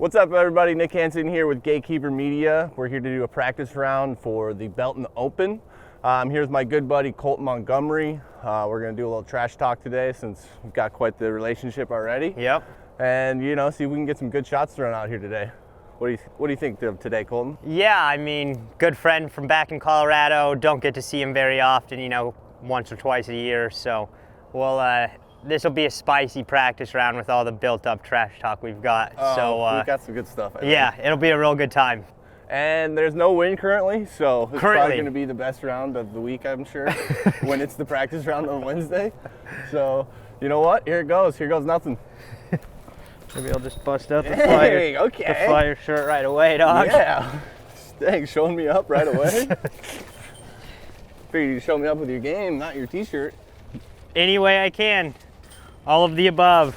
What's up, everybody? Nick Hanson here with Gatekeeper Media. We're here to do a practice round for the Belton Open. I'm here with my good buddy Colten Montgomery. We're going to do a little trash talk today since we've got quite the relationship already. Yep. And, you know, see if we can get some good shots thrown out here today. What do you think of today, Colten? Yeah, I mean, good friend from back in Colorado. Don't get to see him very often, you know, once or twice a year. So, this will be a spicy practice round with all the built-up trash talk we've got. We've got some good stuff. I yeah, think. It'll be a real good time. And there's no wind currently, so it's probably going to be the best round of the week, I'm sure, when it's the practice round on Wednesday. So, you know what? Here it goes. Here goes nothing. Maybe I'll just bust out the hey, flyer, okay. the flyer shirt right away, dog. Yeah. Dang, showing me up right away. Figured you'd show me up with your game, not your t-shirt. Any way I can. All of the above.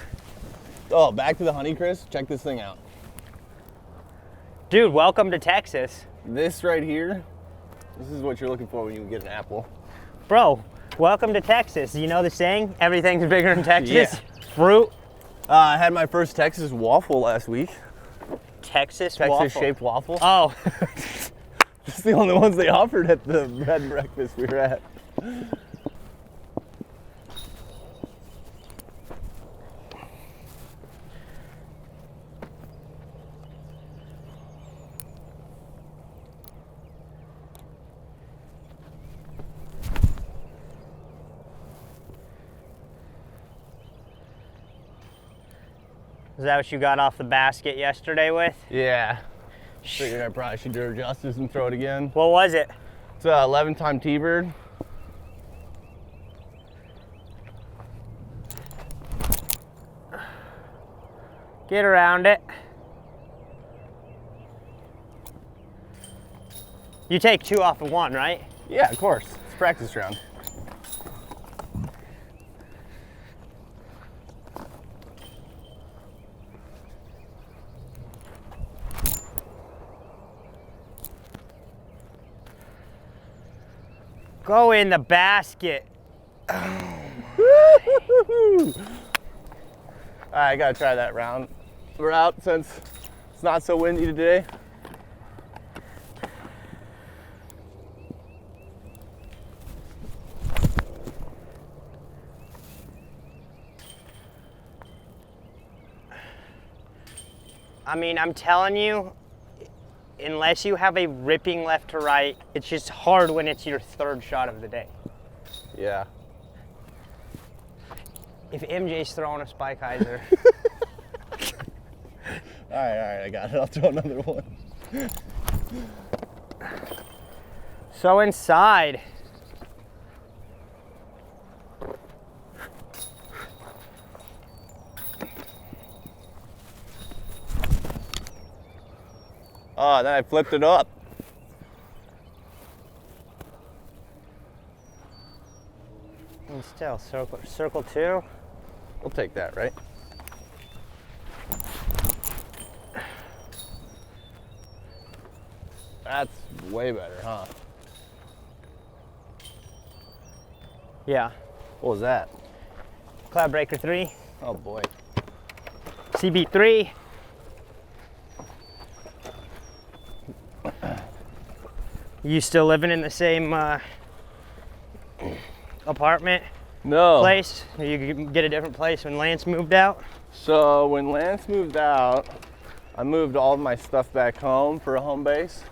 Oh, back to the Honeycrisp. Check this thing out. Dude, welcome to Texas. This right here, this is what you're looking for when you get an apple. Bro, welcome to Texas. You know the saying, everything's bigger in Texas? Yeah. Fruit. I had my first Texas waffle last week. Texas waffle? Texas-shaped waffle. Oh. It's the only ones they offered at the bed and breakfast we were at. Is that what you got off the basket yesterday with? Yeah. Figured I probably should do her justice and throw it again. What was it? It's a 11-time T-bird. Get around it. You take 2 off of 1, right? Yeah, of course. It's a practice round. Go in the basket. All right, I gotta try that round. We're out since it's not so windy today. I mean, I'm telling you, unless you have a ripping left to right, it's just hard when it's your 3rd shot of the day. Yeah. If MJ's throwing a spike hyzer. All right, I got it. I'll throw another one. So inside. Oh, then I flipped it up. And still, circle 2. We'll take that, right? That's way better, huh? Yeah. What was that? Cloud Breaker 3. Oh boy. CB3. You still living in the same apartment? No. Place? Or you could get a different place when Lance moved out? So when Lance moved out, I moved all of my stuff back home for a home base.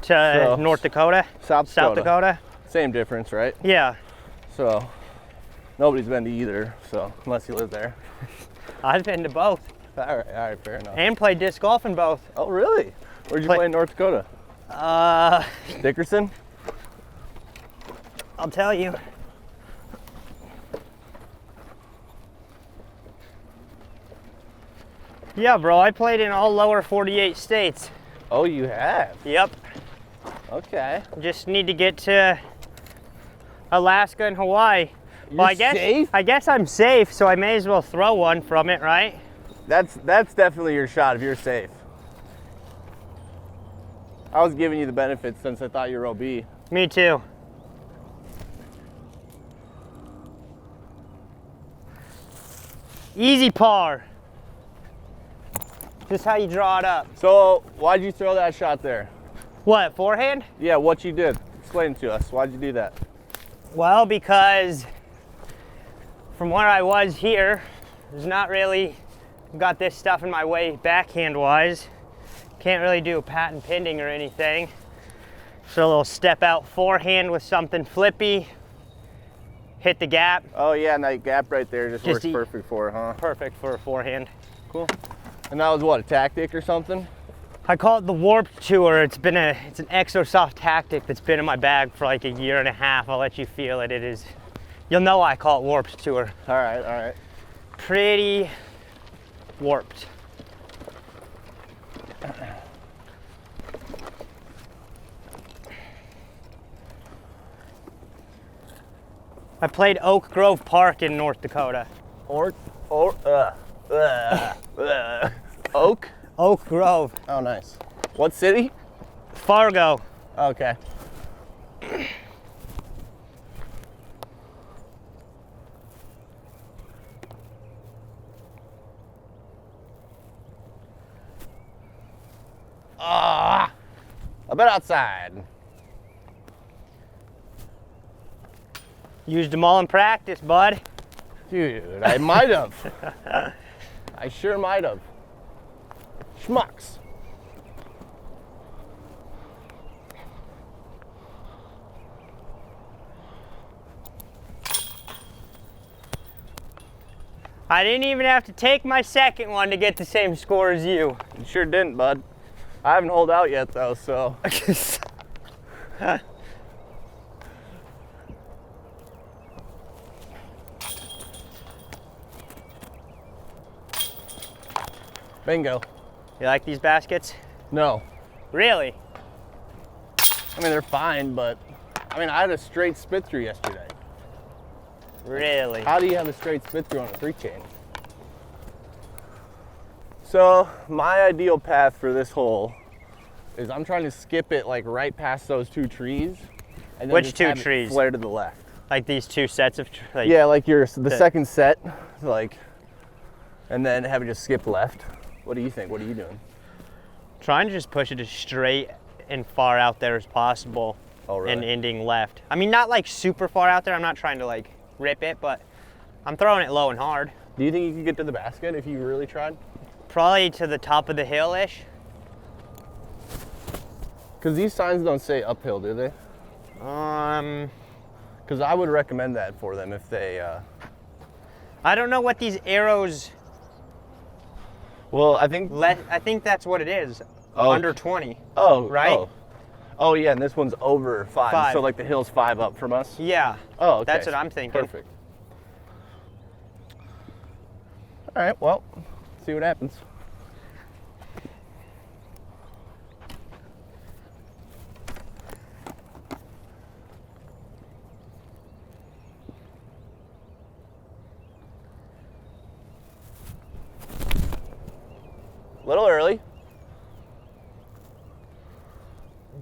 To North Dakota? South Dakota? Same difference, right? Yeah. So nobody's been to either, so unless you live there. I've been to both. All right, fair enough. And played disc golf in both. Oh, really? Where'd you play in North Dakota? Dickerson? I'll tell you. Yeah, bro, I played in all lower 48 states. Oh, you have? Yep. Okay. Just need to get to Alaska and Hawaii. Well, Safe? I guess I'm safe, so I may as well throw one from it, right? That's definitely your shot if you're safe. I was giving you the benefits since I thought you were OB. Me too. Easy par. Just how you draw it up. So why'd you throw that shot there? What, forehand? Yeah, what you did. Explain to us. Why'd you do that? Well, because from where I was here, there's not really got this stuff in my way backhand wise. Can't really do a patent pending or anything. So a little step out forehand with something flippy. Hit the gap. Oh yeah, and that gap right there just works perfect for it, huh? Perfect for a forehand. Cool. And that was what, a tactic or something? I call it the warped tour. It's an Exosoft tactic that's been in my bag for like a year and a half. I'll let you feel it. It is, you'll know why I call it warped tour. All right. Pretty warped. I played Oak Grove Park in North Dakota. Oak? Oak Grove. Oh, nice. What city? Fargo. Okay. Ah, I bet outside. Used them all in practice, bud. Dude, I might have. I sure might have. Schmucks. I didn't even have to take my second one to get the same score as you. You sure didn't, bud. I haven't holed out yet though, so. Bingo. You like these baskets? No. Really? I mean, they're fine, but I mean, I had a straight spit through yesterday. Really? How do you have a straight spit through on a 3-chain? So my ideal path for this hole is I'm trying to skip it like right past those 2 trees. And then Which just 2 have it trees? flare to the left. Like these 2 sets of trees? Yeah, like the second set, like, and then have it just skip left. What do you think? What are you doing? Trying to just push it as straight and far out there as possible. Oh, really? And ending left. I mean, not like super far out there. I'm not trying to like rip it, but I'm throwing it low and hard. Do you think you could get to the basket if you really tried? Probably to the top of the hill-ish. Because these signs don't say uphill, do they? Because I would recommend that for them if they... I don't know what these arrows... Well, I think... I think that's what it is. Oh. Under 20. Oh, right? Oh, yeah, and this one's over 5. 5. So like the hill's 5 up from us? Yeah. Oh, okay. That's what I'm thinking. Perfect. All right, well, see what happens. A little early.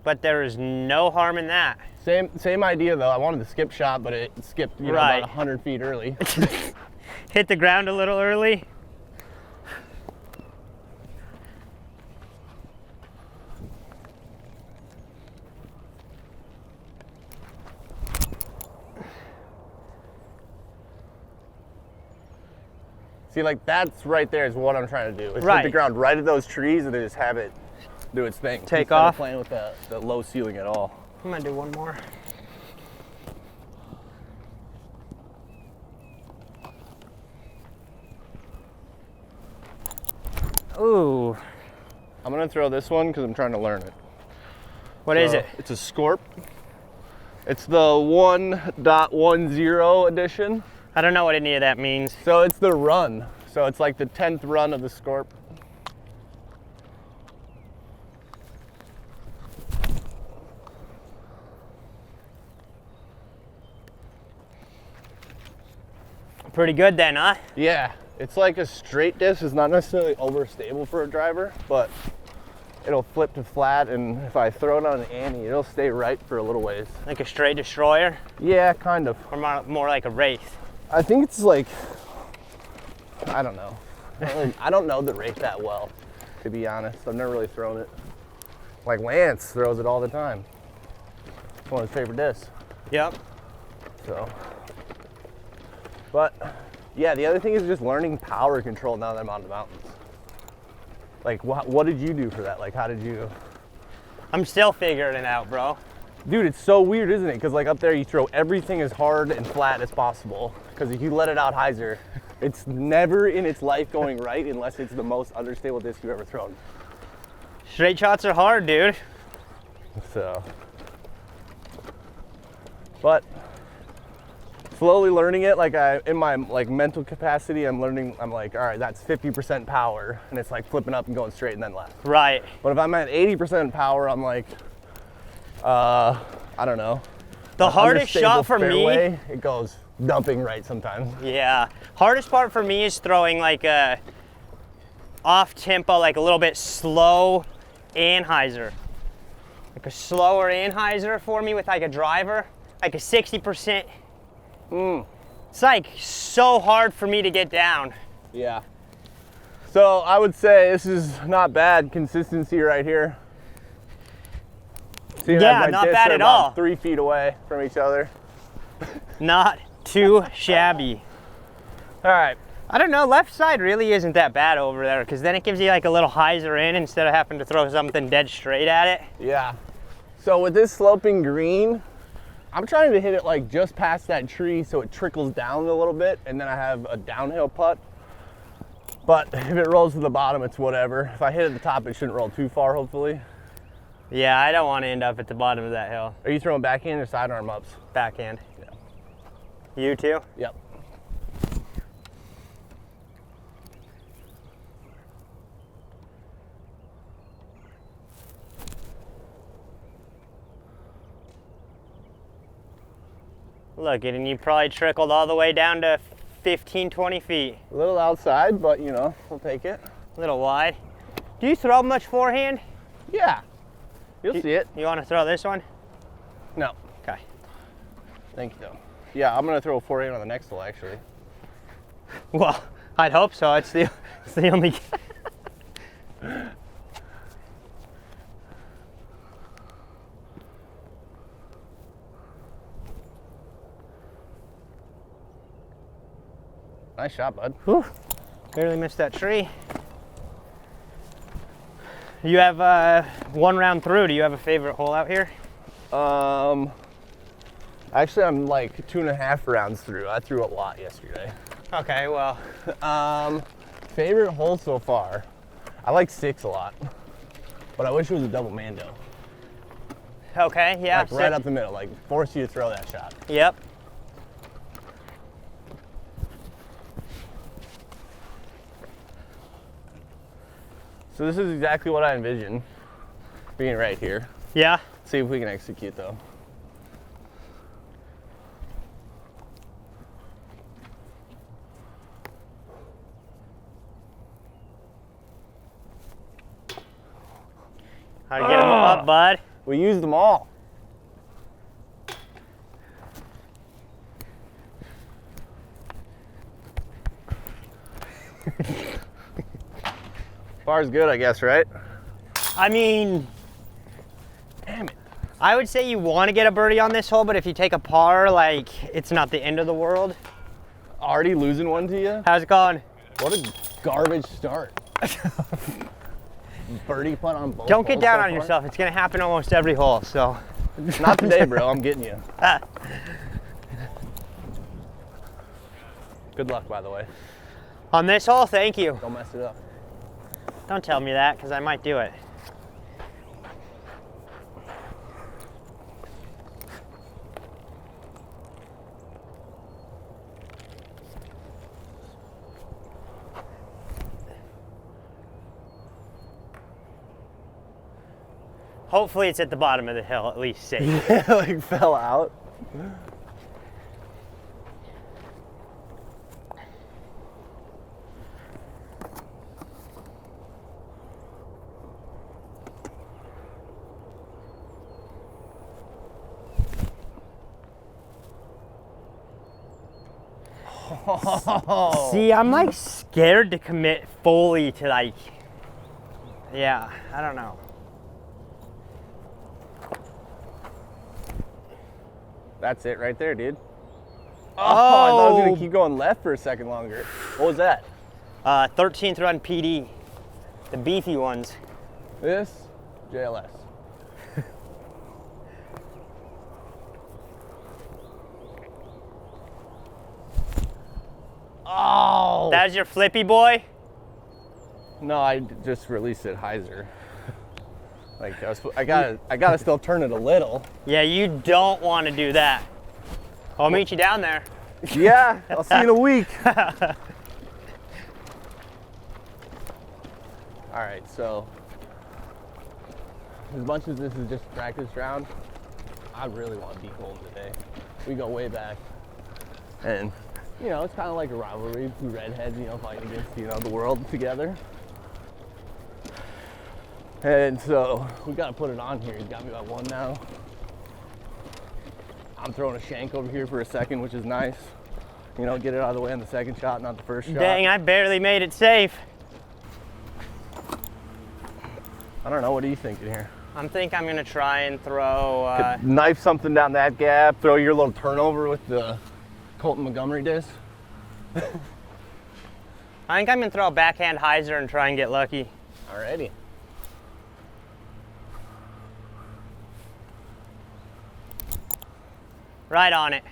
But there is no harm in that. Same idea though. I wanted to skip shot, but it skipped Right. about 100 feet early. Hit the ground a little early. See, like that's right there is what I'm trying to do. Is hit Right. the ground right at those trees and then just have it do its thing. Take Instead of off. playing with the low ceiling at all. I'm gonna do one more. Ooh. I'm gonna throw this one because I'm trying to learn it. What is it? It's a Scorp. It's the 1.10 edition. I don't know what any of that means. So it's the run. So it's like the 10th run of the Scorp. Pretty good then, huh? Yeah, it's like a straight disc. It's not necessarily overstable for a driver, but it'll flip to flat, and if I throw it on an ante, it'll stay right for a little ways. Like a straight destroyer? Yeah, kind of. Or more like a wraith? I think it's like, I don't know. I don't know the Wraith that well, to to be honest. I've never really thrown it. Like Lance throws it all the time. It's one of his favorite discs. Yep. So, but yeah, the other thing is just learning power control now that I'm on the mountains. Like, what did you do for that? Like, how did you? I'm still figuring it out, bro. Dude, it's so weird, isn't it? Because like up there, you throw everything as hard and flat as possible. Because if you let it out hyzer, it's never in its life going right unless it's the most understable disc you've ever thrown. Straight shots are hard, dude. So, but slowly learning it, like in my like mental capacity, I'm learning, I'm like, all right, that's 50% power, and it's like flipping up and going straight and then left. Right. But if I'm at 80% power, I'm like, I don't know. The hardest shot for fairway, me, it goes dumping right sometimes. yeah. Hardest part for me is throwing like a off tempo, like a little bit slow anhyzer. Like a slower anhyzer for me with like a driver, like a 60%. It's like so hard for me to get down. Yeah. So I would say this is not bad consistency right here. See, Yeah, my not discs bad are at about all. 3 feet away from each other. Not too shabby. All right. I don't know, left side really isn't that bad over there because then it gives you like a little hyzer in instead of having to throw something dead straight at it. Yeah. So with this sloping green, I'm trying to hit it like just past that tree so it trickles down a little bit, and then I have a downhill putt. But if it rolls to the bottom, it's whatever. If I hit at the top, it shouldn't roll too far, hopefully. Yeah, I don't want to end up at the bottom of that hill. Are you throwing backhand or sidearm ups? Backhand. Yeah. You too? Yep. Look, and you probably trickled all the way down to 15, 20 feet. A little outside, but you know, we'll take it. A little wide. Do you throw much forehand? Yeah. You'll see it. You want to throw this one? No. Okay. Thank you, though. Yeah, I'm gonna throw a forehand on the next hole, actually. Well, I'd hope so. It's the only. Nice shot, bud. Whew. Barely missed that tree. You have one round through. Do you have a favorite hole out here? Actually, I'm like 2.5 rounds through. I threw a lot yesterday. Okay, well. Favorite hole so far? I like 6 a lot, but I wish it was a double mando. Okay, yeah. Like right up the middle, like force you to throw that shot. Yep. So this is exactly what I envision being right here. Yeah. See if we can execute though. How to get them up, bud? We used them all. Bar's good, I guess, right? I mean, Damn it. I would say you want to get a birdie on this hole, but if you take a par, like, it's not the end of the world. Already losing one to you? How's it going? What a garbage start. Birdie putt on both. Don't get holes down so on far? yourself. It's going to happen almost every hole, so. Not today, bro. I'm getting you. Good luck, by the way. On this hole, thank you. Don't mess it up. Don't tell me that, because I might do it. Hopefully it's at the bottom of the hill, at least safe. Yeah, like fell out. See, I'm like scared to commit fully to like Yeah, I don't know. That's it right there, dude. Oh, I thought I was gonna Oh. keep going left for a second longer. What was that? 13th run PD, the beefy ones. This? JLS. Oh! That's your flippy boy? No, I just released it hyzer. Like I gotta still turn it a little. Yeah, you don't want to do that. I'll meet you down there. Yeah, I'll see you in a week. All right, so as much as this is just a practice round, I really want to beat Colten today. We go way back, and you know it's kind of like a rivalry, two redheads, you know, fighting against the world together. And so we got to put it on here. He's got me by one now. I'm throwing a shank over here for a second, which is nice. You know, get it out of the way on the second shot, not the first shot. Dang, I barely made it safe. I don't know. What are you thinking here? I'm gonna try and throw. Knife something down that gap. Throw your little turnover with the Colten Montgomery disc. I think I'm gonna throw a backhand hyzer and try and get lucky. Alrighty. Right on it.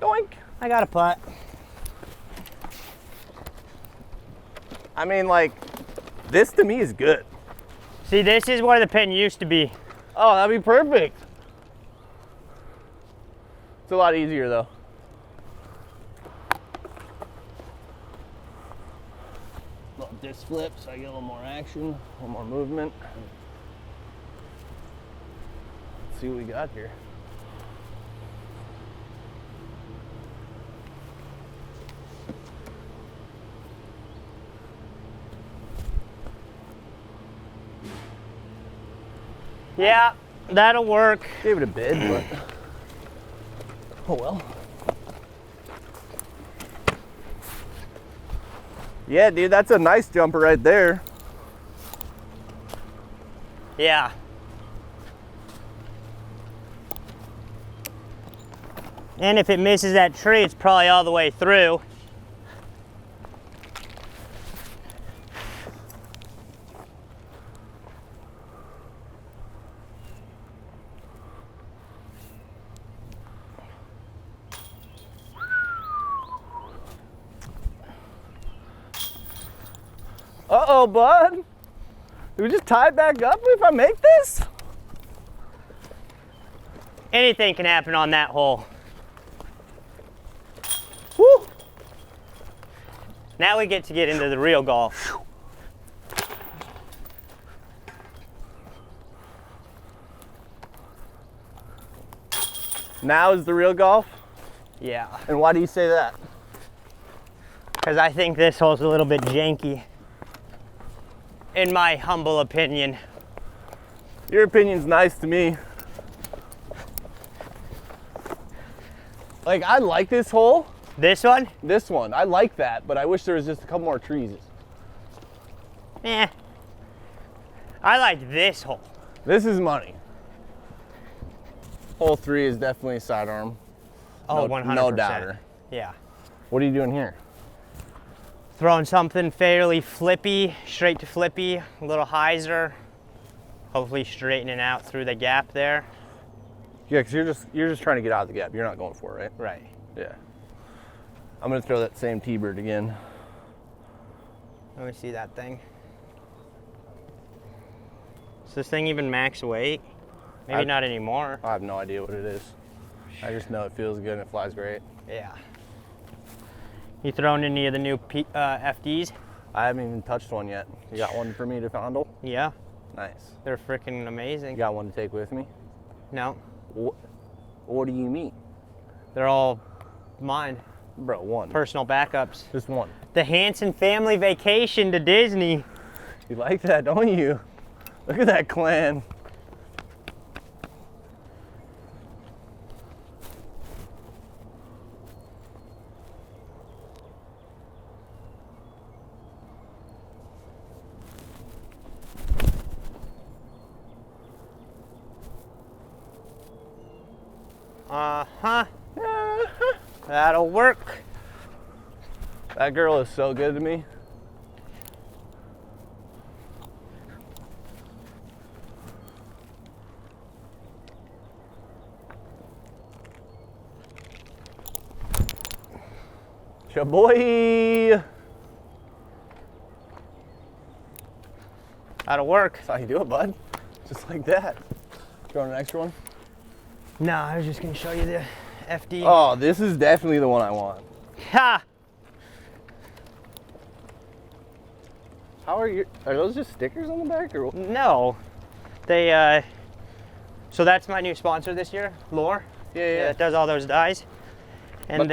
Doink. I got a putt. I mean, like, this to me is good. See, this is where the pin used to be. Oh, that'd be perfect. It's a lot easier though. Little disc flip, so I get a little more action, a little more movement. Let's see what we got here. Yeah, that'll work. Gave it a bid, but oh well. Yeah, dude, that's a nice jumper right there. Yeah. And if it misses that tree, it's probably all the way through. Uh-oh, bud. Do we just tie it back up if I make this? Anything can happen on that hole. Woo! Now we get into the real golf. Now is the real golf? Yeah. And why do you say that? Because I think this hole's a little bit janky. In my humble opinion. Your opinion's nice to me. Like, I like this hole. This one? This one, I like that, but I wish there was just a couple more trees. Eh. I like this hole. This is money. Hole 3 is definitely sidearm. Oh, no, 100%. No doubter. Yeah. What are you doing here? Throwing something fairly flippy, straight to flippy, a little hyzer. Hopefully straightening out through the gap there. Yeah, because you're just trying to get out of the gap. You're not going for it, right? Right. Yeah. I'm gonna throw that same T-bird again. Let me see that thing. Is this thing even max weight? Maybe not anymore. I have no idea what it is. I just know it feels good and it flies great. Yeah. You throwing any of the new FDs? I haven't even touched one yet. You got one for me to fondle? Yeah. Nice. They're freaking You amazing. got one to take with me? No, What do you mean? they're all mine. Bro, one. Personal backups. Just one. The Hanson family vacation to Disney. You like that, don't you? Look at that clan. That'll work. That girl is so good to me. Shaboy! That'll work. That's how you do it, bud. Just like that. You want an extra one? No, I was just gonna show you the FD. Oh, this is definitely the one I want. Ha! How are those just stickers on the back or what? No. They, so that's my new sponsor this year, Lore. Yeah. That does all those dies. And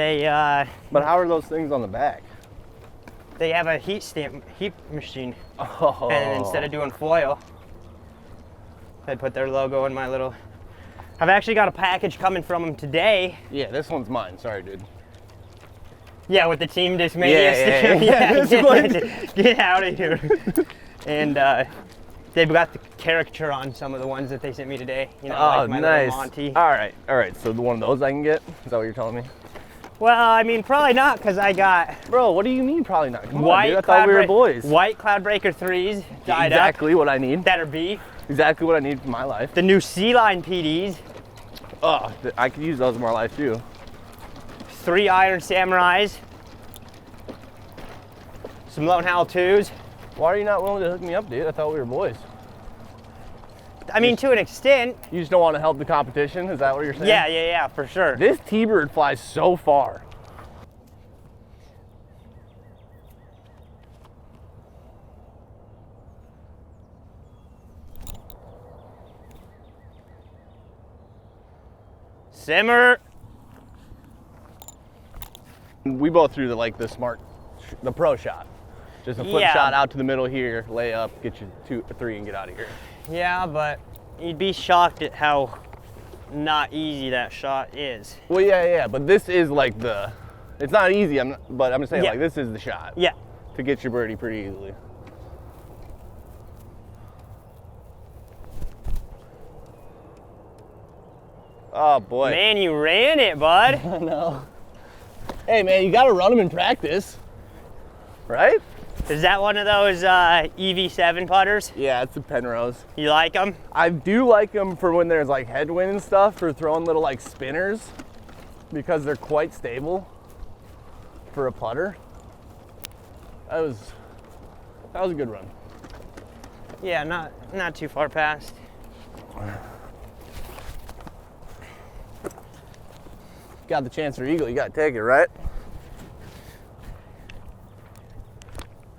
But how are those things on the back? they have a heat machine. Oh. And instead of doing foil, they put their logo in my little. I've actually got a package coming from them today. Yeah, this one's mine. Sorry, dude. Yeah, with the Team Discmania sticker. Yeah, Get out of here. And they've got the caricature on some of the ones that they sent me today. You know, like my nice. little Monty. All right. So the one of those I can get? Is that what you're telling me? Well, I mean, probably not, because I got Bro, what do you mean probably not? Come on, dude. I thought we were boys. White Cloudbreaker 3s dyed Exactly up. what I need. That are beef. Exactly what I need for my life. The new Sea Line PDs. Oh, I could use those in my life too. 3 Iron Samurais. Some Lone Howl 2s. Why are you not willing to hook me up, dude? I thought we were boys. I mean, to an extent. You just don't want to help the competition? Is that what you're saying? Yeah, for sure. This T-Bird flies so far. Simmer. We both threw the pro shot. Just a flip shot out to the middle here, lay up, get you 2 or 3 and get out of here. Yeah, but you'd be shocked at how not easy that shot is. Well, yeah, but this is like it's not easy, but I'm just saying like this is the shot. Yeah. To get your birdie pretty easily. Oh boy. Man, you ran it, bud. I know. Hey man, you gotta run them in practice, right? Is that one of those EV7 putters? Yeah, it's a Penrose. You like them? I do like them for when there's like headwind and stuff, for throwing little like spinners, because they're quite stable for a putter. That was a good run. Yeah, not too far past. Got the chance for eagle, you gotta take it, right?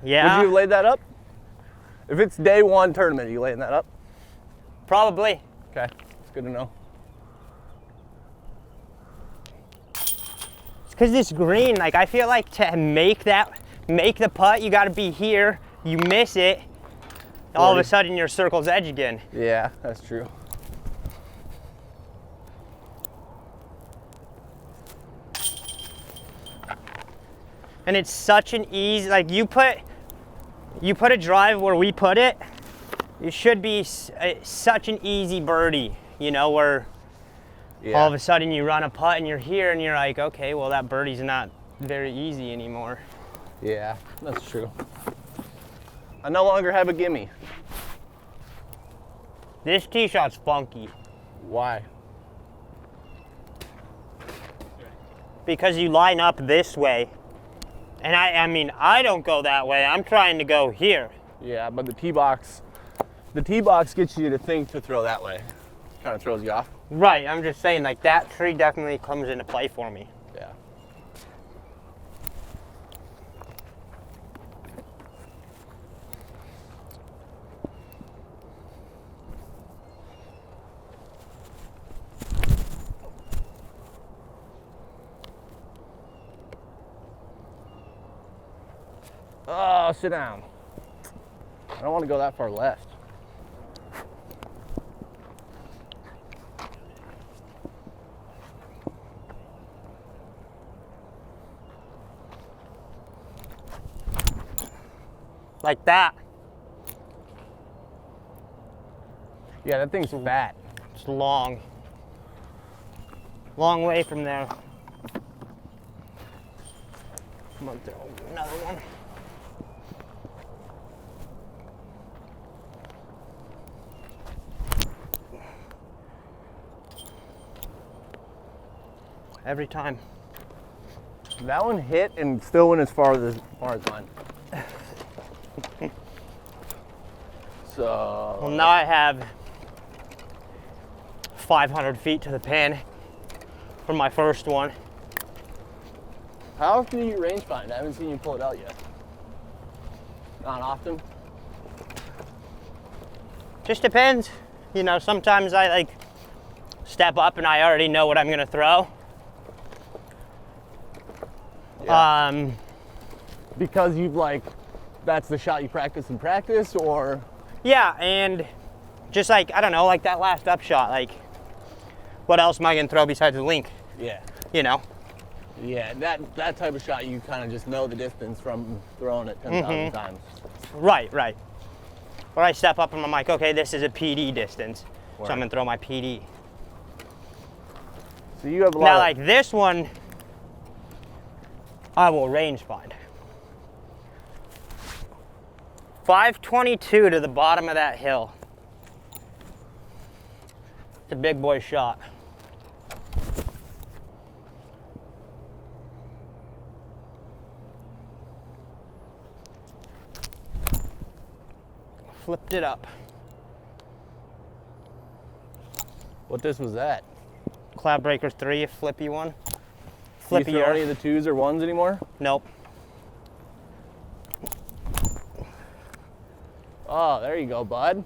Yeah. Would you have laid that up? If it's day 1 tournament, are you laying that up? Probably. Okay, it's good to know. It's because this green, like I feel like to make the putt, you gotta be here, you miss it, all of a sudden you're circle's edge again. Yeah, that's true. And it's such an easy, like you put a drive where we put it, it should be such an easy birdie, you know, where all of a sudden you run a putt and you're here and you're like, okay, well that birdie's not very easy anymore. Yeah, that's true. I no longer have a gimme. This tee shot's funky. Why? Because you line up this way. And I mean, I don't go that way. I'm trying to go here. Yeah, but the tee box gets you to think to throw that way. Kind of throws you off. Right, I'm just saying, like that tree definitely comes into play for me. Yeah. Oh, sit down. I don't want to go that far left. Like that. Yeah, that thing's fat. It's long. Long way from there. I'm gonna throw another one. Every time. That one hit and still went as far as mine. So. Well, now I have 500 feet to the pin from my first one. How often do you range find? I haven't seen you pull it out yet. Not often? Just depends. You know, sometimes I like step up and I already know what I'm gonna throw. Yeah. Because you've like, that's the shot you practice in practice, or? Yeah, and just like, I don't know, like that last up shot, like, what else am I gonna throw besides the link? Yeah. You know? Yeah, that type of shot, you kind of just know the distance from throwing it 10,000 times. Right, right. Or I step up and I'm like, okay, this is a PD distance, so I'm gonna throw my PD. So you have a lot Now, of, like this one, I will range find. 522 to the bottom of that hill. It's a big boy shot. Flipped it up. what disc was that? Cloudbreaker 3, a flippy one. Do you Flippy throw any of the 2s or 1s anymore? Nope. Oh, there you go, bud.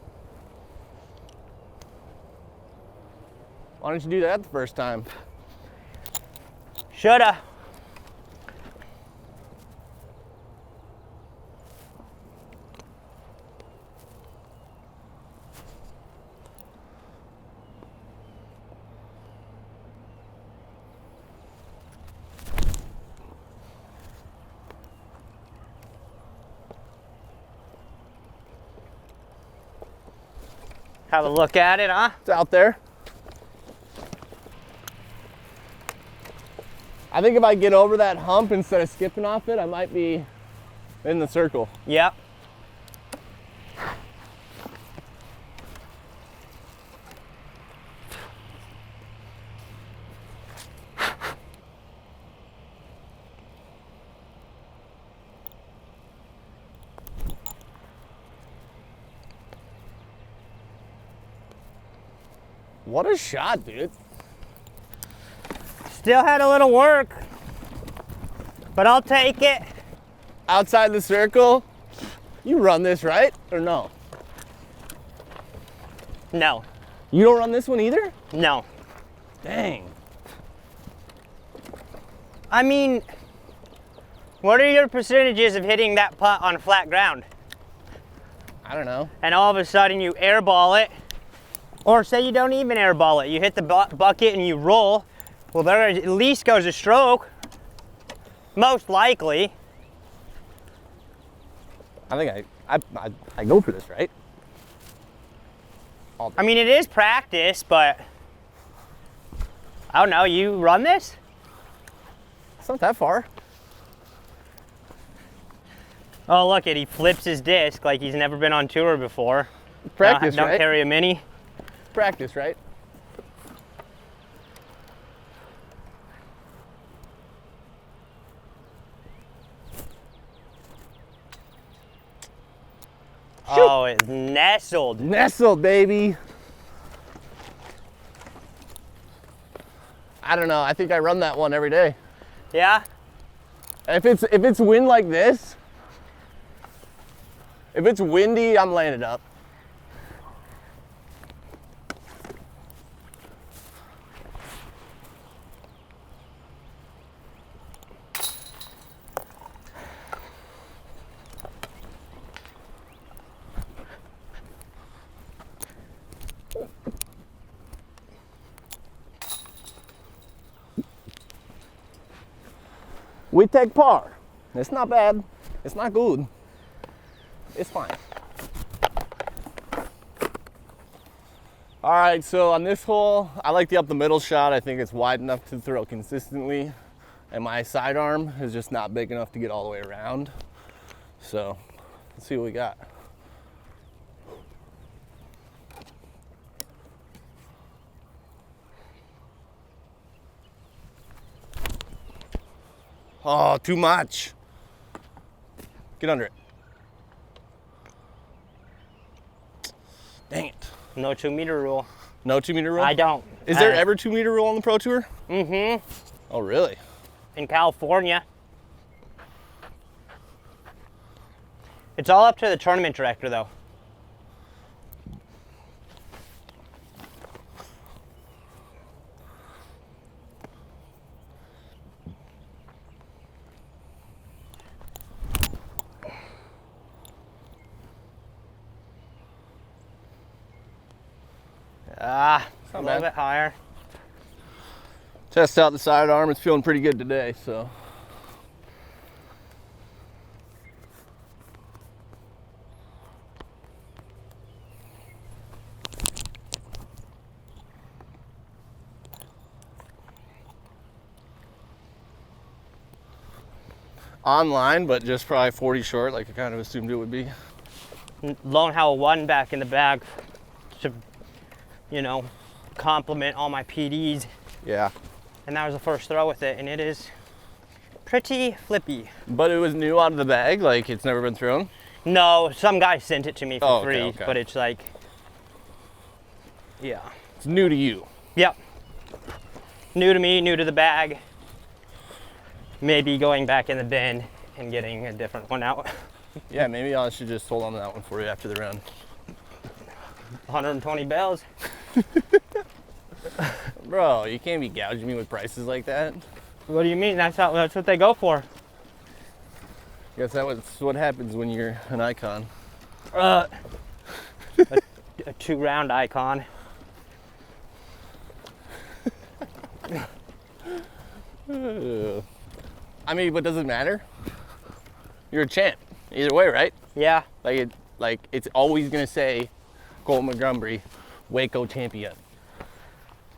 Why don't you do that the first time? Shoulda. Have a look at it, huh? It's out there. I think if I get over that hump instead of skipping off it, I might be in the circle. Yep. What a shot, dude. Still had a little work, but I'll take it. Outside the circle, you run this, right? Or no? No, You don't run this one either? no. Dang. I mean, what are your percentages of hitting that putt on flat ground? I don't know. And all of a sudden you airball it, or say you don't even airball it, you hit the bucket and you roll, well, there at least goes a stroke, most likely. I think I go for this, right? I mean, it is practice, but I don't know, you run this? It's not that far. Oh, look it, he flips his disc like he's never been on tour before. Practice, Don't right? carry a mini. Practice, right? Oh, it's nestled. Nestled, baby. I don't know. I think I run that one every day. Yeah? If it's wind like this, if it's windy, I'm laying it up. We take par. It's not bad. It's not good. It's fine. All All right, so on this hole, I like the up the middle shot. I think it's wide enough to throw consistently. And my sidearm is just not big enough to get all the way around. So let's see what we got. Oh, too much. Get under it. Dang it. No 2 meter rule. No 2 meter rule? I don't. Is there ever 2 meter rule on the Pro Tour? Mm-hmm. Oh, really? In California. It's all up to the tournament director, though. A little bit higher. Test out the sidearm. It's feeling pretty good today, so. Online, but just probably 40 short, like I kind of assumed it would be. Lone Howl 1 back in the bag to, you know, compliment all my PDs. Yeah. And that was the first throw with it, and it is pretty flippy. But it was new out of the bag, like it's never been thrown? No, some guy sent it to me for free, okay. but it's like, yeah. It's new to you. Yep. New to me, new to the bag. Maybe going back in the bin and getting a different one out. Yeah, maybe I should just hold on to that one for you after the round. 120 bells. Bro, you can't be gouging me with prices like that. What do you mean? That's what they go for. Guess that's what happens when you're an icon. A 2-round icon. I mean, but does it matter? You're a champ. Either way, right? Yeah. Like it's always gonna say Colten Montgomery, Waco champion.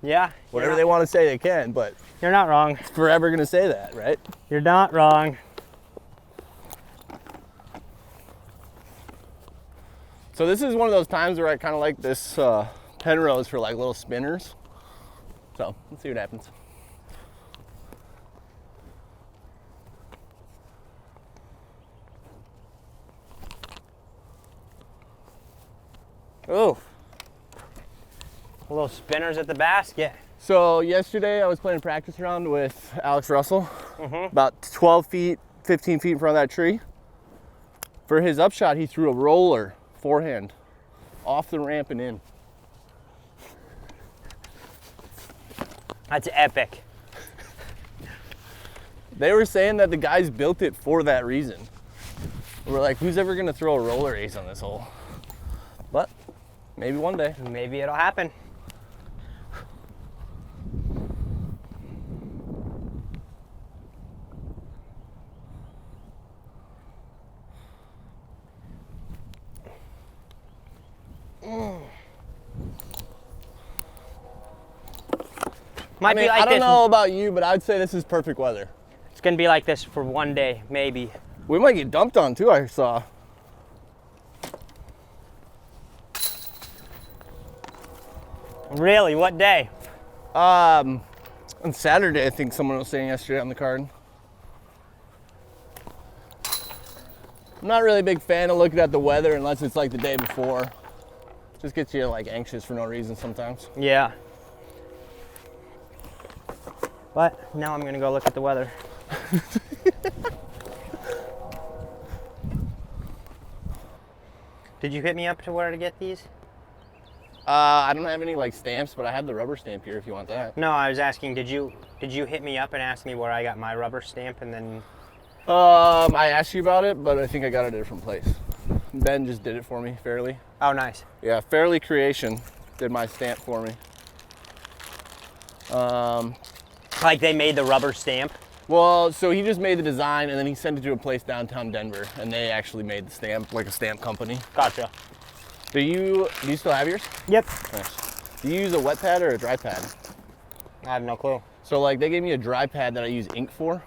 Yeah. Whatever they want to say, they can, but you're not wrong. it's forever gonna say that, right? You're not wrong. So this is one of those times where I kind of like this Penrose for like little spinners. So let's see what happens. Ooh. Little spinners at the basket. So yesterday I was playing a practice round with Alex Russell, about 12 feet, 15 feet in front of that tree. For his upshot, he threw a roller forehand off the ramp and in. That's epic. They were saying that the guys built it for that reason. We're like, who's ever gonna throw a roller ace on this hole? But maybe one day. Maybe it'll happen. Might be like I don't this. know about you, but I'd say this is perfect weather. It's gonna be like this for one day, maybe. We might get dumped on too, I saw. Really? What day? On Saturday, I think someone was saying yesterday on the card. I'm not really a big fan of looking at the weather unless it's like the day before. Just gets you like anxious for no reason sometimes. Yeah. But now I'm gonna go look at the weather. Did you hit me up to where to get these? I don't have any like stamps, but I have the rubber stamp here if you want that. No, I was asking, did you hit me up and ask me where I got my rubber stamp and then? I asked you about it, but I think I got it at a different place. Ben just did it for me, Fairly. Oh, nice. Yeah, Fairly Creation did my stamp for me. Like they made the rubber stamp? Well, so he just made the design and then he sent it to a place downtown Denver and they actually made the stamp, like a stamp company. Gotcha. Do you still have yours? Yep. Nice. Do you use a wet pad or a dry pad? I have no clue. So like they gave me a dry pad that I use ink for,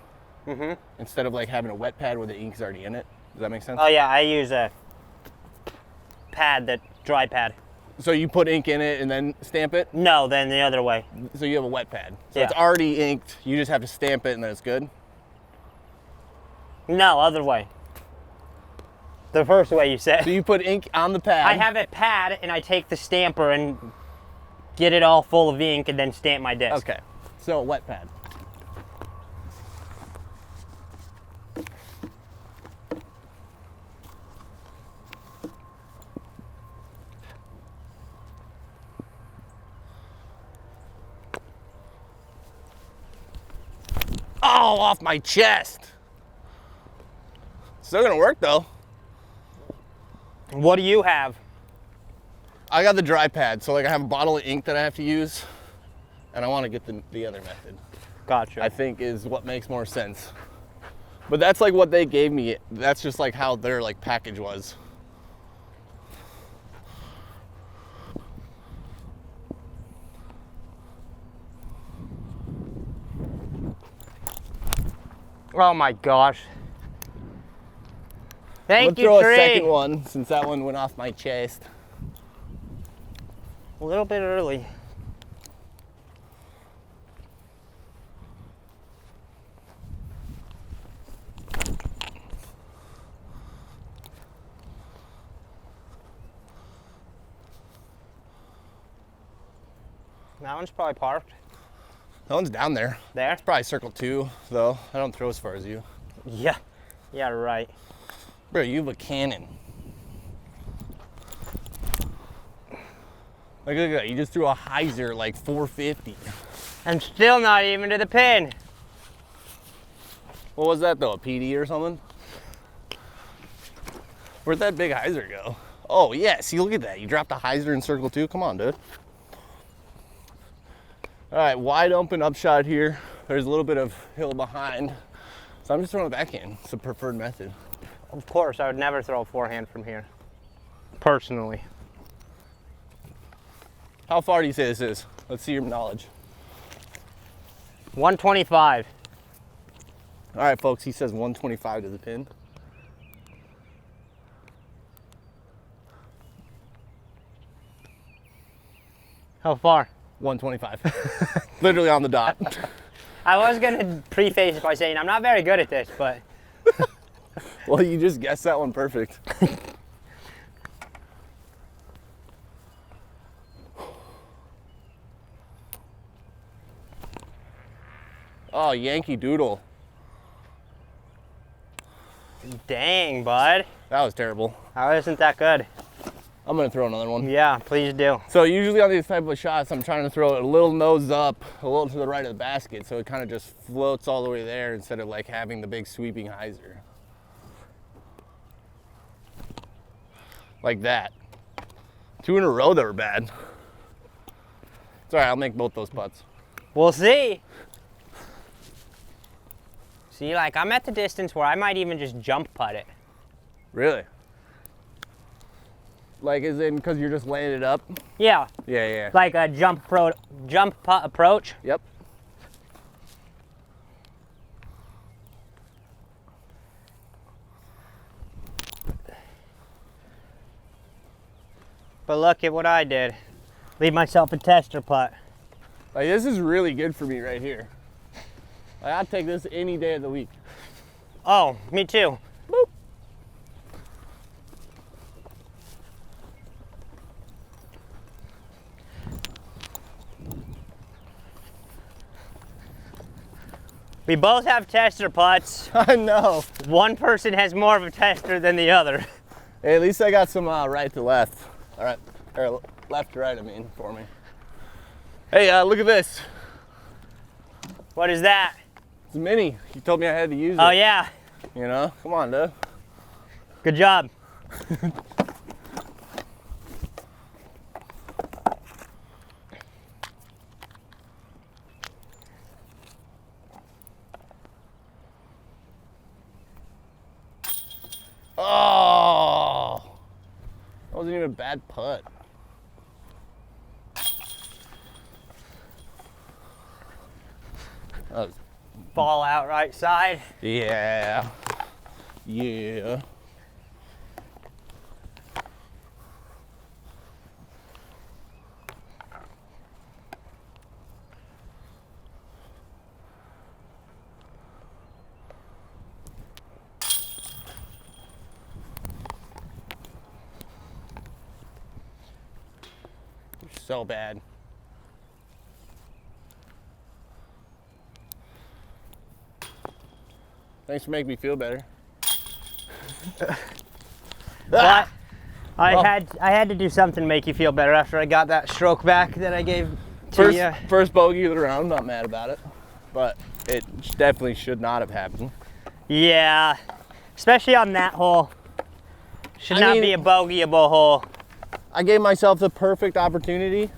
Mm-hmm. instead of like having a wet pad where the ink's already in it. Does that make sense? Oh yeah, I use a pad, dry pad. So you put ink in it and then stamp it? No, then the other way. So you have a wet pad. So Yeah. it's already inked, you just have to stamp it and then it's good? No, other way. The first way you said. So you put ink on the pad. I have a pad and I take the stamper and get it all full of ink and then stamp my disc. Okay, so a wet pad. Oh, off my chest. Still gonna work though. What do you have? I got the dry pad, so like I have a bottle of ink that I have to use, and I want to get the other method. Gotcha. I think is what makes more sense. But that's like what they gave me. That's just like how their like package was. Oh my gosh. Thank Let's you, throw Tree. a second one since that one went off my chest. A little bit early. That one's probably parked. That one's down there. There? It's probably circle 2 though. I don't throw as far as you. Yeah. Yeah, right. Bro, you have a cannon. Like, look at that. You just threw a hyzer like 450. I'm still not even to the pin. What was that though? A PD or something? Where'd that big hyzer go? Oh yeah, see, look at that. You dropped a hyzer in circle 2. Come on, dude. All right, wide open upshot here. There's a little bit of hill behind. So I'm just throwing it backhand. It's the preferred method. Of course, I would never throw a forehand from here. Personally. How far do you say this is? Let's see your knowledge. 125. All right, folks, he says 125 to the pin. How far? 125. Literally on the dot. I was gonna preface it by saying I'm not very good at this, but Well, you just guessed that one perfect. Oh, Yankee Doodle. dang, bud. That was terrible. How isn't that good? I'm gonna throw another one. Yeah, please do. So usually on these type of shots, I'm trying to throw it a little nose up, a little to the right of the basket, so it kind of just floats all the way there instead of like having the big sweeping hyzer. Like that. 2 in a row that were bad. It's all right, I'll make both those putts. We'll see. See, like I'm at the distance where I might even just jump putt it. Really? Like, as in, because you're just laying it up? Yeah, Yeah, yeah. like a jump putt approach. Yep. But look at what I did. Leave myself a tester putt. Like, this is really good for me right here. Like, I'd take this any day of the week. Oh, me too. Boop. We both have tester putts. I know. One person has more of a tester than the other. Hey, at least I got some right to left. All right, or left to right, I mean, for me. Hey, look at this. What is that? It's a mini. You told me I had to use it. Oh yeah, You know? Come on, dude. good job. Oh, that wasn't even a bad putt. Ball out right side. Yeah. Yeah. So bad. Thanks for making me feel better. But I had to do something to make you feel better after I got that stroke back that I gave to you. First bogey of the round, not mad about it, but it definitely should not have happened. Yeah, especially on that hole. Should not be a bogeyable hole. I gave myself the perfect opportunity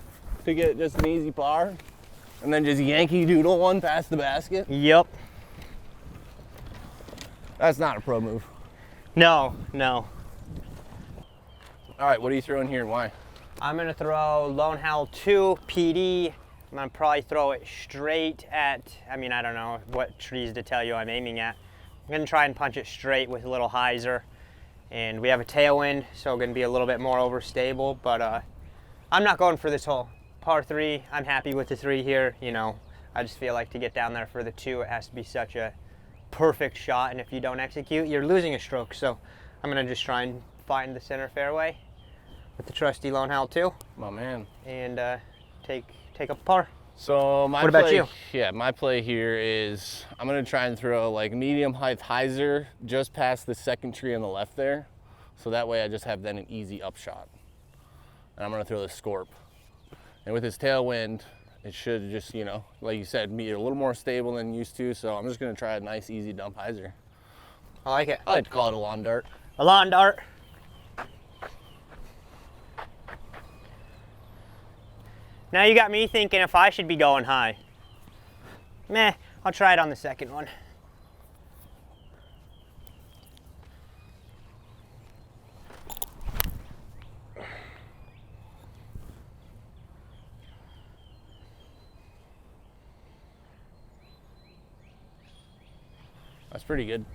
to get just an easy par, and then just Yankee Doodle one past the basket. Yep. That's not a pro move. No, no. All right, what are you throwing here and why? I'm gonna throw Lone Howl 2 PD. I'm gonna probably throw it straight at, I mean, I don't know what trees to tell you I'm aiming at. I'm gonna try and punch it straight with a little hyzer. And we have a tailwind, so gonna be a little bit more overstable, but I'm not going for this hole. Par 3, I'm happy with the 3 here. You know, I just feel like to get down there for the 2, it has to be such a perfect shot, and if you don't execute, you're losing a stroke. So I'm gonna just try and find the center fairway with the trusty Lone Howl 2. My man. And take up par. So what about you? Yeah, my play here is I'm gonna try and throw like medium height hyzer just past the second tree on the left there. So that way I just have then an easy upshot. And I'm gonna throw the Scorp. And with this tailwind, it should just, you know, like you said, be a little more stable than used to. So I'm just gonna try a nice easy dump hyzer. I like it. I like to call it a lawn dart. A lawn dart. Now you got me thinking if I should be going high. Meh, I'll try it on the second one. That's pretty good.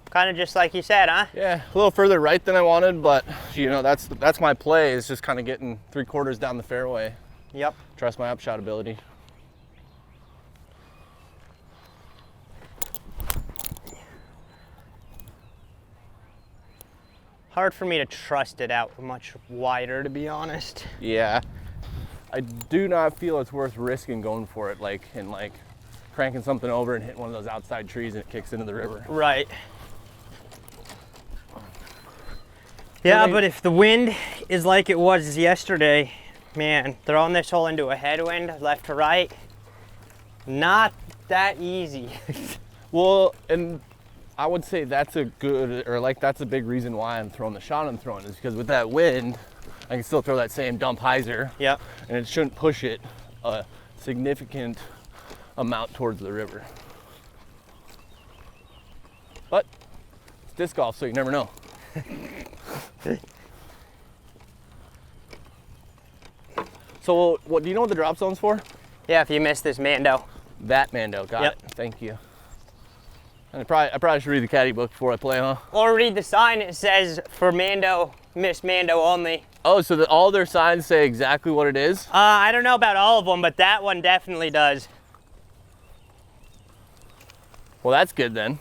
Kind of just like you said, huh? Yeah, a little further right than I wanted, but you know, that's my play, is just kind of getting 3/4 down the fairway. Yep. Trust my upshot ability. Hard for me to trust it out much wider, to be honest. Yeah, I do not feel it's worth risking going for it, like, and like cranking something over and hitting one of those outside trees and it kicks into the river. Right. Yeah, but if the wind is like it was yesterday, man, throwing this hole into a headwind, left to right, not that easy. Well, and I would say that's a good, or like that's a big reason why I'm throwing the shot I'm throwing, is because with that wind, I can still throw that same dump hyzer. Yep. And it shouldn't push it a significant amount towards the river. But it's disc golf, so you never know. So what do you know what the drop zone's for? Yeah, if you miss this Mando. That Mando, got it. Thank you. And I probably should read the caddy book before I play, huh? Or read the sign, it says for Mando, miss Mando only. Oh, so all their signs say exactly what it is? I don't know about all of them, but that one definitely does. Well, that's good then.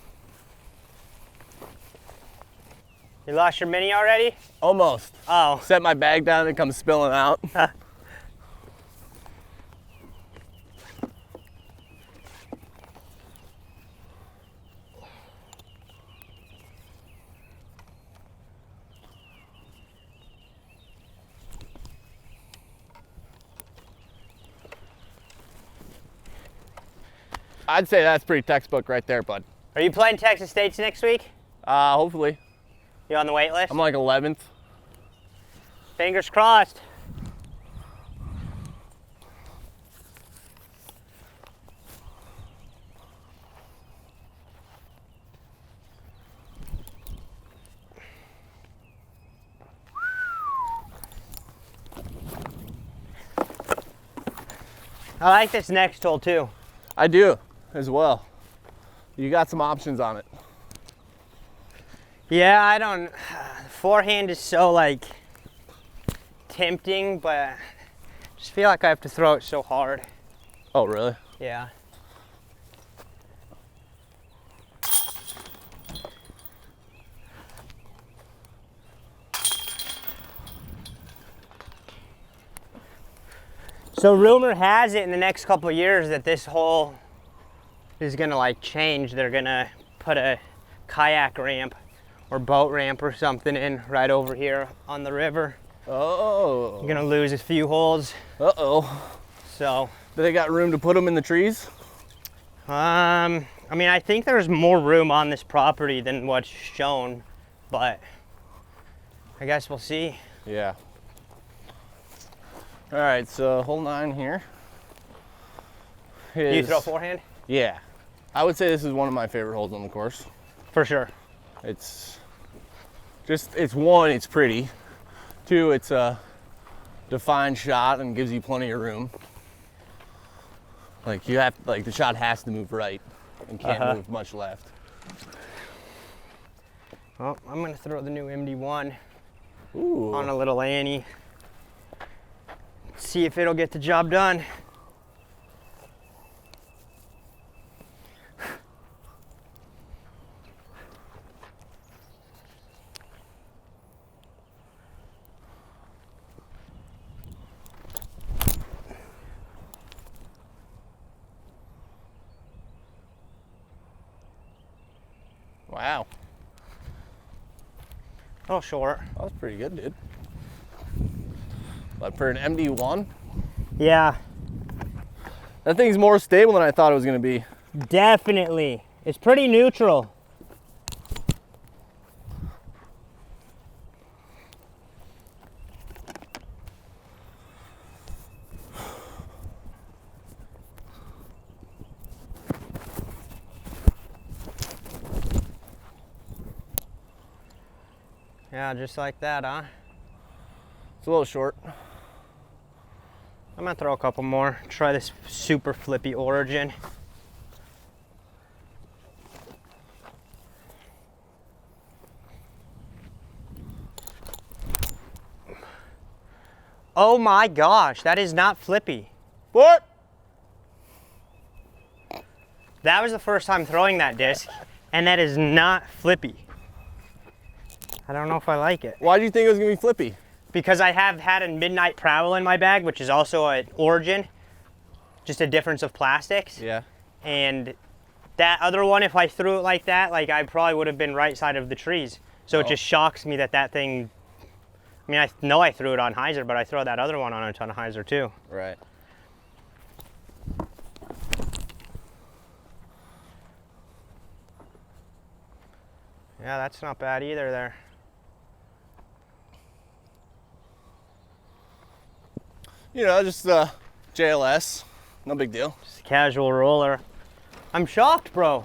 You lost your mini already? Almost. Oh. Set my bag down and it comes spilling out. I'd say that's pretty textbook right there, bud. Are you playing Texas States next week? Hopefully. You on the wait list? I'm like 11th. Fingers crossed. I like this next hole too. I do as well. You got some options on it. Yeah, I don't, forehand is so like tempting, but I just feel like I have to throw it so hard. Oh, really? Yeah. So rumor has it in the next couple of years that this hole is gonna like change. They're gonna put a kayak ramp or boat ramp or something in right over here on the river. Oh. You're gonna lose a few holes. Uh-oh. So. Do they got room to put them in the trees? I mean, I think there's more room on this property than what's shown, but I guess we'll see. Yeah. All right, so hole 9 here. You throw forehand? Yeah. I would say this is one of my favorite holes on the course. For sure. It's one, it's pretty. 2, it's a defined shot and gives you plenty of room. Like the shot has to move right and can't move much left. Well, I'm gonna throw the new MD1 Ooh. on a little Annie. See if it'll get the job done. Wow. A little short. That was pretty good, dude. But for an MD1, Yeah, that thing's more stable than I thought it was gonna be. definitely. It's pretty neutral. Yeah, just like that, huh? It's a little short. I'm gonna throw a couple more. Try this super flippy origin. Oh my gosh, that is not flippy. What? That was the first time throwing that disc, and that is not flippy. I don't know if I like it. Why do you think it was gonna be flippy? Because I have had a Midnight Prowl in my bag, which is also an origin, just a difference of plastics. Yeah. And that other one, if I threw it like that, like I probably would have been right side of the trees. So it just shocks me that that thing, I mean, I know I threw it on hyzer, but I throw that other one on a ton of hyzer too. Right. Yeah, that's not bad either there. You know, just JLS, no big deal. Just a casual roller. I'm shocked, bro.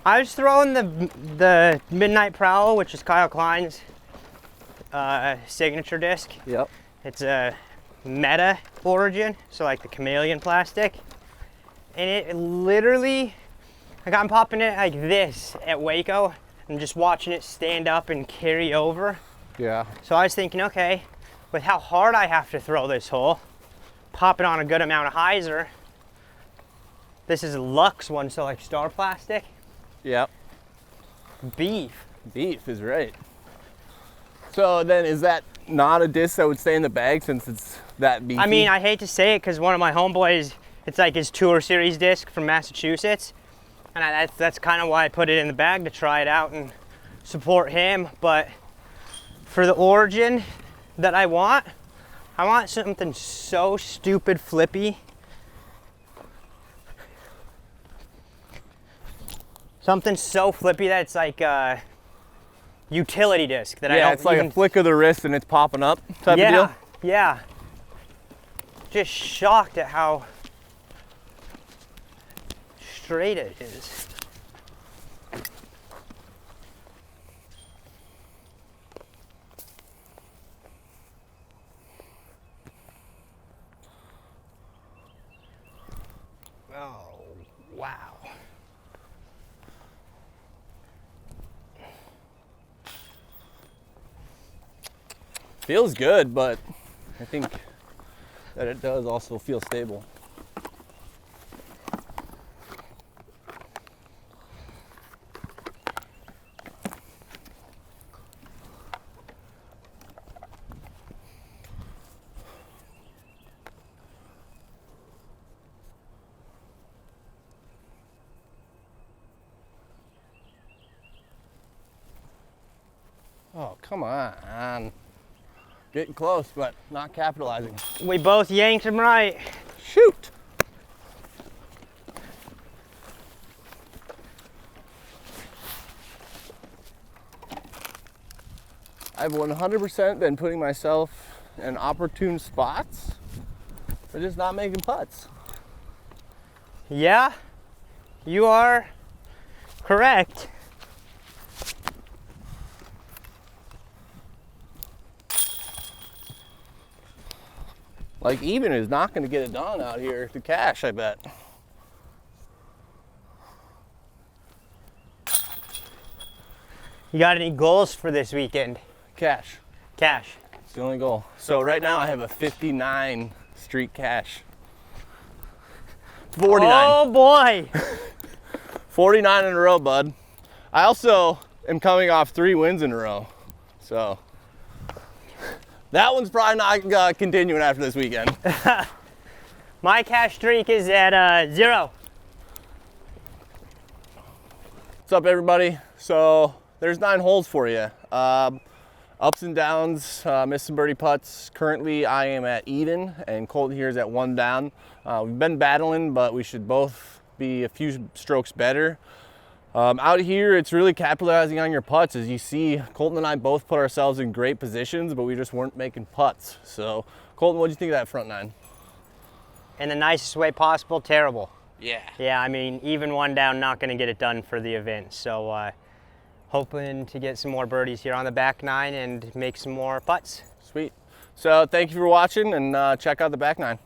I was throwing the Midnight Prowl, which is Kyle Klein's signature disc. Yep. It's a Meta origin, so like the chameleon plastic. And it literally, like I'm popping it like this at Waco and just watching it stand up and carry over. Yeah. So I was thinking, okay, with how hard I have to throw this hole, popping on a good amount of hyzer. This is a Lux one, so like star plastic. Yep. Beef. Beef is right. So then is that not a disc that would stay in the bag since it's that beefy? I mean, I hate to say it because one of my homeboys, it's like his Tour Series disc from Massachusetts. And that's kind of why I put it in the bag, to try it out and support him. But for the origin that I want something so stupid flippy. Something so flippy that it's like a utility disc that I don't it's like even... a flick of the wrist and it's popping up type of deal? Yeah. Just shocked at how straight it is. Feels good, but I think that it does also feel stable. Oh, come on. Getting close, but not capitalizing. We both yanked him right. Shoot! I've 100% been putting myself in opportune spots for just not making putts. Yeah, you are correct. Like, even is not going to get it done out here to cash, I bet. You got any goals for this weekend? Cash. Cash. It's the only goal. So right now I have a 59 streak cash. 49. Oh boy. 49 in a row, bud. I also am coming off 3 wins in a row. So that one's probably not continuing after this weekend. My cash streak is at 0. What's up, everybody? So there's 9 holes for you. Ups and downs, missed some birdie putts. Currently I am at even and Colten here is at 1 down. We've been battling, but we should both be a few strokes better. Out here, it's really capitalizing on your putts. As you see, Colten and I both put ourselves in great positions, but we just weren't making putts. So, Colten, what do you think of that front 9? In the nicest way possible, terrible. Yeah. Yeah, I mean, even 1 down, not going to get it done for the event. So, hoping to get some more birdies here on the back 9 and make some more putts. Sweet. So, thank you for watching, and check out the back 9.